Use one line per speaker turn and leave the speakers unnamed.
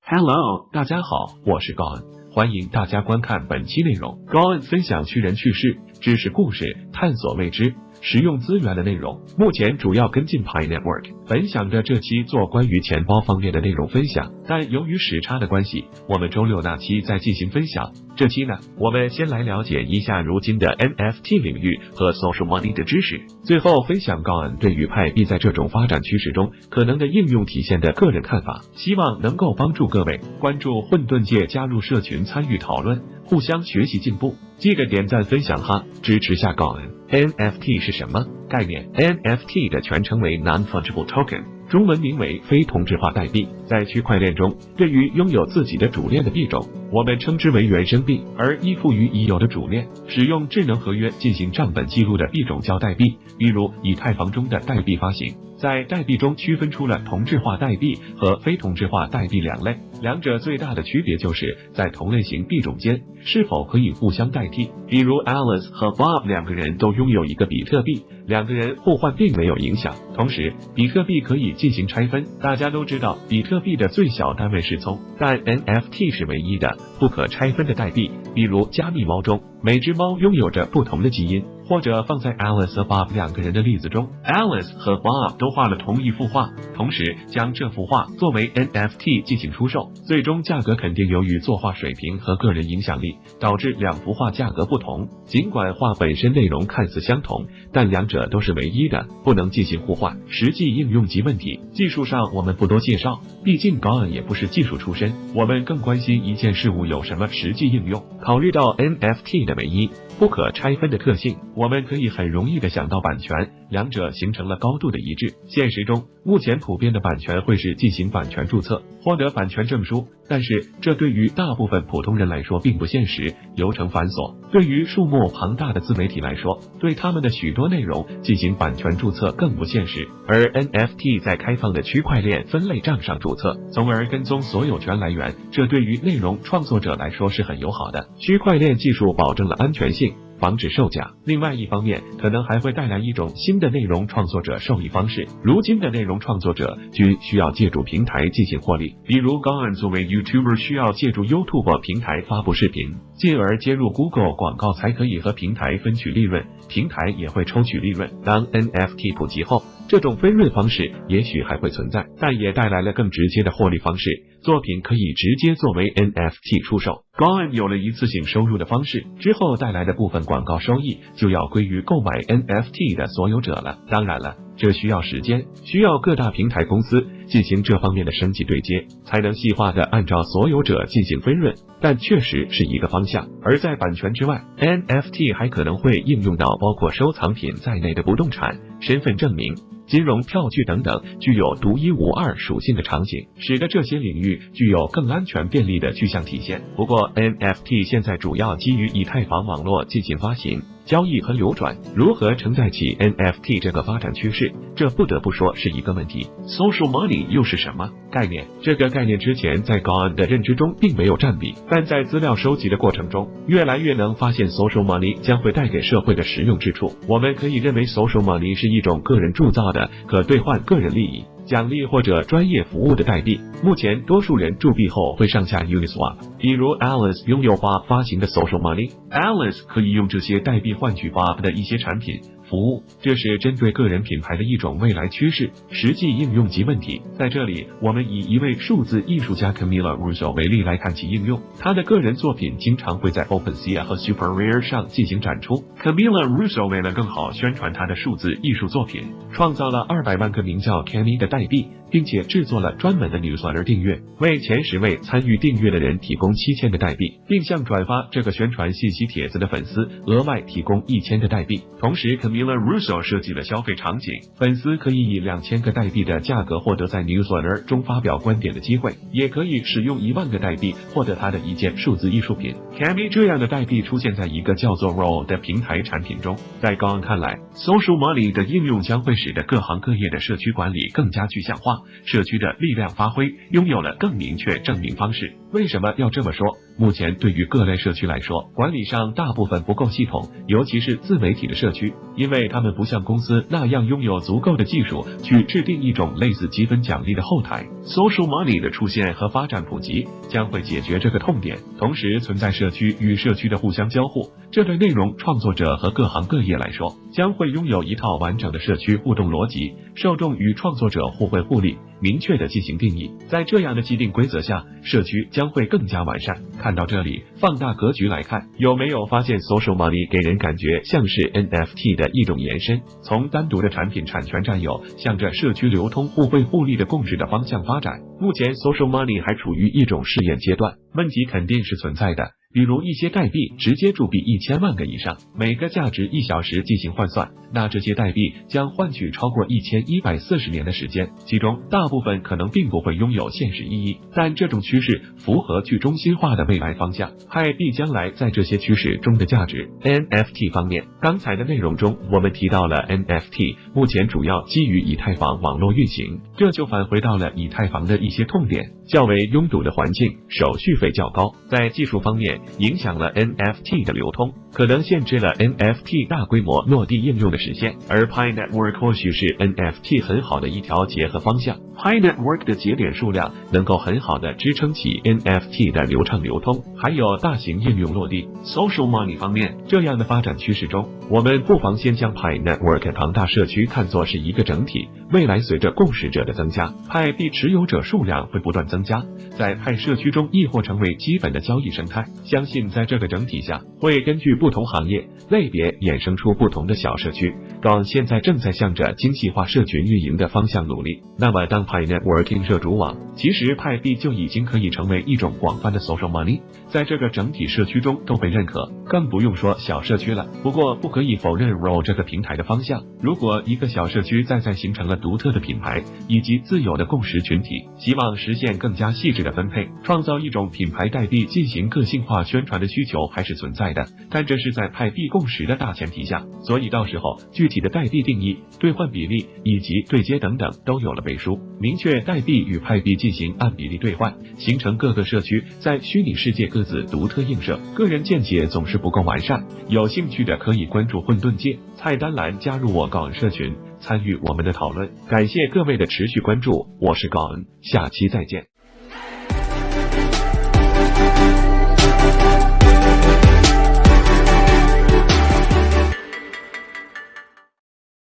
Hello， 大家好，我是高恩，欢迎大家观看本期内容。高恩分享趣人趣事、知识故事、探索未知、实用资源的内容。目前主要跟进 Pi Network， 分享着这期做关于钱包方面的内容分享，但由于时差的关系，我们周六那期再进行分享。这期呢，我们先来了解一下如今的 NFT 领域和 Social Money 的知识，最后分享高恩对于派币在这种发展趋势中可能的应用体现的个人看法，希望能够帮助各位关注混沌界，加入社群参与讨论，互相学习进步。记得点赞分享哈，支持下高恩。NFT 是什么概念？ NFT 的全称为 Non-Fungible Token， 中文名为非同质化代币。在区块链中，对于拥有自己的主链的币种，我们称之为原生币，而依附于已有的主链，使用智能合约进行账本记录的币种叫代币。比如以太坊中的代币发行，在代币中区分出了同质化代币和非同质化代币两类，两者最大的区别就是在同类型币种间是否可以互相代替。比如 Alice 和 Bob 两个人都拥有一个比特币，两个人互换并没有影响。同时，比特币可以进行拆分。大家都知道，比特币的最小单位是聪，但 NFT 是唯一的不可拆分的代币。比如加密猫中，每只猫拥有着不同的基因。或者放在 Alice 和 Bob 两个人的例子中， Alice 和 Bob 都画了同一幅画，同时将这幅画作为 NFT 进行出售，最终价格肯定由于作画水平和个人影响力导致两幅画价格不同。尽管画本身内容看似相同，但两者都是唯一的，不能进行互换。实际应用及问题，技术上我们不多介绍，毕竟高恩也不是技术出身，我们更关心一件事物有什么实际应用。考虑到 NFT 的唯一不可拆分的特性，我们可以很容易的想到版权，两者形成了高度的一致。现实中，目前普遍的版权会是进行版权注册，获得版权证书，但是这对于大部分普通人来说并不现实，流程繁琐。对于数目庞大的自媒体来说，对他们的许多内容进行版权注册更不现实。而 NFT 在开放的区块链分类账上注册，从而跟踪所有权来源，这对于内容创作者来说是很友好的。区块链技术保证了安全性，防止售假。另外一方面，可能还会带来一种新的内容创作者受益方式。如今的内容创作者均需要借助平台进行获利，比如高恩作为 YouTuber 需要借助 YouTube 平台发布视频，进而接入 Google 广告才可以和平台分取利润，平台也会抽取利润。当 NFT 普及后，这种分润方式也许还会存在，但也带来了更直接的获利方式，作品可以直接作为 NFT 出售。高恩有了一次性收入的方式，之后带来的部分广告收益就要归于购买 NFT 的所有者了。当然了，这需要时间，需要各大平台公司进行这方面的升级对接，才能细化的按照所有者进行分润，但确实是一个方向。而在版权之外， NFT 还可能会应用到包括收藏品在内的不动产、身份证明、金融票据等等具有独一无二属性的场景，使得这些领域具有更安全便利的具象体现。不过 NFT 现在主要基于以太坊网络进行发行、交易和流转，如何承载起 NFT 这个发展趋势，这不得不说是一个问题。 Social Money 又是什么概念？这个概念之前在高恩的认知中并没有占比，但在资料收集的过程中，越来越能发现 Social Money 将会带给社会的实用之处。我们可以认为 Social Money 是一种个人铸造的可兑换个人利益、奖励或者专业服务的代币。目前多数人铸币后会上下 Uniswap， 比如 Alice 拥有 Bob 发行的 Social Money， Alice 可以用这些代币换取 Bob 的一些产品服务，这是针对个人品牌的一种未来趋势。实际应用及问题，在这里我们以一位数字艺术家 Camila Russo 为例来看其应用。他的个人作品经常会在 OpenSea 和 SuperRare 上进行展出。Camila Russo 为了更好宣传他的数字艺术作品，创造了200万个名叫 Cami 的代币，并且制作了专门的 newsletter 订阅，为前10位参与订阅的人提供7000个代币，并向转发这个宣传信息帖子的粉丝额外提供1000个代币。同时 Camila Russo 设计了消费场景，粉丝可以以2000个代币的价格获得在 newsletter 中发表观点的机会，也可以使用1万个代币获得他的一件数字艺术品。 Cami 这样的代币出现在一个叫做 Roll 的平台产品中。在高恩看来， Social Money 的应用将会使得各行各业的社区管理更加具象化，社区的力量发挥拥有了更明确证明方式。为什么要这么说？目前对于各类社区来说，管理上大部分不够系统，尤其是自媒体的社区，因为他们不像公司那样拥有足够的技术去制定一种类似积分奖励的后台。Social Money 的出现和发展普及将会解决这个痛点，同时存在社区与社区的互相交互，这对内容创作者和各行各业来说，将会拥有一套完整的社区互动逻辑，受众与创作者互惠互利，明确的进行定义。在这样的既定规则下，社区将会更加完善。看到这里，放大格局来看，有没有发现 Social Money 给人感觉像是 NFT 的一种延伸，从单独的产品产权占有，向着社区流通互惠互利的共识的方向发展。目前 Social Money 还处于一种试验阶段，问题肯定是存在的。比如一些代币直接铸币1000万个以上，每个价值1小时进行换算，那这些代币将换取超过1140年的时间，其中大部分可能并不会拥有现实意义，但这种趋势符合去中心化的未来方向。派币将来在这些趋势中的价值。 NFT 方面，刚才的内容中我们提到了 NFT 目前主要基于以太坊网络运行，这就返回到了以太坊的一些痛点，较为拥堵的环境，手续费较高，在技术方面影响了 NFT 的流通，可能限制了 NFT 大规模落地应用的实现，而 Pi Network 或许是 NFT 很好的一条结合方向。Pi Network 的节点数量能够很好的支撑起 NFT 的流畅流通，还有大型应用落地。Social Money 方面，这样的发展趋势中，我们不妨先将 Pi Network 庞大社区看作是一个整体，未来随着共识者的增加，派币持有者数量会不断增加，在派社区中亦或成为基本的交易生态。相信在这个整体下，会根据不同行业类别衍生出不同的小社区。GON现在正在向着精细化社群运营的方向努力。那么当 Pi Networking 社主网，其实派币就已经可以成为一种广泛的 Social Money， 在这个整体社区中都被认可，更不用说小社区了。不过不可以否认 Roll 这个平台的方向，如果一个小社区再形成了独特的品牌以及自有的共识群体，希望实现更加细致的分配，创造一种品牌代币进行个性化宣传的需求还是存在的，但这是在派币共识的大前提下，所以到时候具体的代币定义、兑换比例以及对接等等都有了背书，明确代币与派币进行按比例兑换，形成各个社区在虚拟世界各自独特映射。个人见解总是不够完善，有兴趣的可以关注混沌界，菜单栏加入我GON社群，参与我们的讨论。感谢各位的持续关注，我是GON，下期再见。